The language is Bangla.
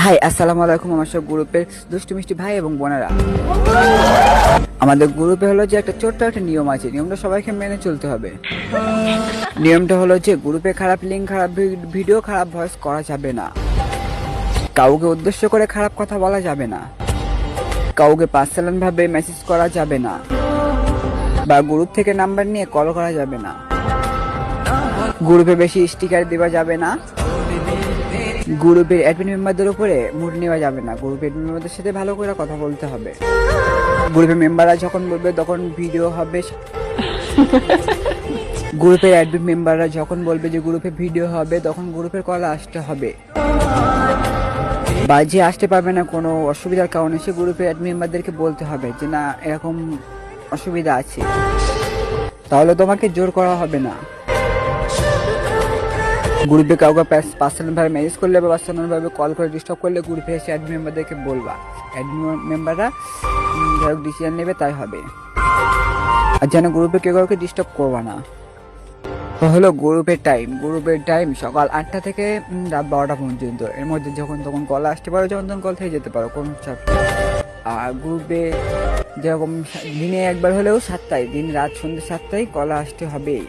হাই, আসসালামু আলাইকুম। আমার সব গ্রুপের দুষ্টু মিষ্টি ভাই এবং বোনেরা, আমাদের গ্রুপে হলো যে একটা ছোট্ট একটা নিয়ম আছে। নিয়মটা সবাইকে মেনে চলতে হবে। নিয়মটা হলো যে গ্রুপে খারাপ লিঙ্ক, খারাপ ভিডিও, খারাপ ভয়েস করা যাবে না। কাউকে উদ্দেশ্য করে খারাপ কথা বলা যাবে না। কাউকে পার্সোনাল ভাবে মেসেজ করা যাবে না, বা গ্রুপ থেকে নাম্বার নিয়ে কল করা যাবে না। গ্রুপে বেশি স্টিকার দেওয়া যাবে না। গ্রুপের অ্যাডমিন মেম্বারদের উপরে মুড নেওয়া যাবে না। গ্রুপের অ্যাডমিন মেম্বারদের সাথে ভালো করে কথা বলতে হবে। গ্রুপের মেম্বাররা যখন বলবে তখন ভিডিও হবে। গ্রুপের অ্যাডমিন মেম্বাররা যখন বলবে যে গ্রুপে ভিডিও হবে, তখন গ্রুপের কল আসতে হবে। বা যে আসতে পারবে না কোনো অসুবিধার কারণে, সে গ্রুপের অ্যাডমিন মেম্বারদেরকে বলতে হবে যে না, এরকম অসুবিধা আছে। তাহলে তোমাকে জোর করা হবে না। গ্রুপে কাউকে পার্সোনাল ভাবে মেসেজ করলে বা পার্সোনাল ভাবে কল করে ডিস্টার্ব করলে গ্রুপে এসে অ্যাডমিন মেম্বারদেরকে বলবা। অ্যাডমিন মেম্বাররা যাই হোক ডিসিশন নেবে তাই হবে। আর যেন গ্রুপে কেউ কাউকে ডিস্টার্ব করবা না। তো হলো গ্রুপের টাইম সকাল 8টা থেকে রাত 12টা পর্যন্ত। এর মধ্যে যখন তখন কল আসতে পারো, যখন তখন কল থেকে যেতে পারো, কোনো চাপ নেই। আর গ্রুপে যেরকম দিনে একবার হলেও 7টায়, দিন রাত সন্ধ্যে 7টায় কল আসতে হবেই।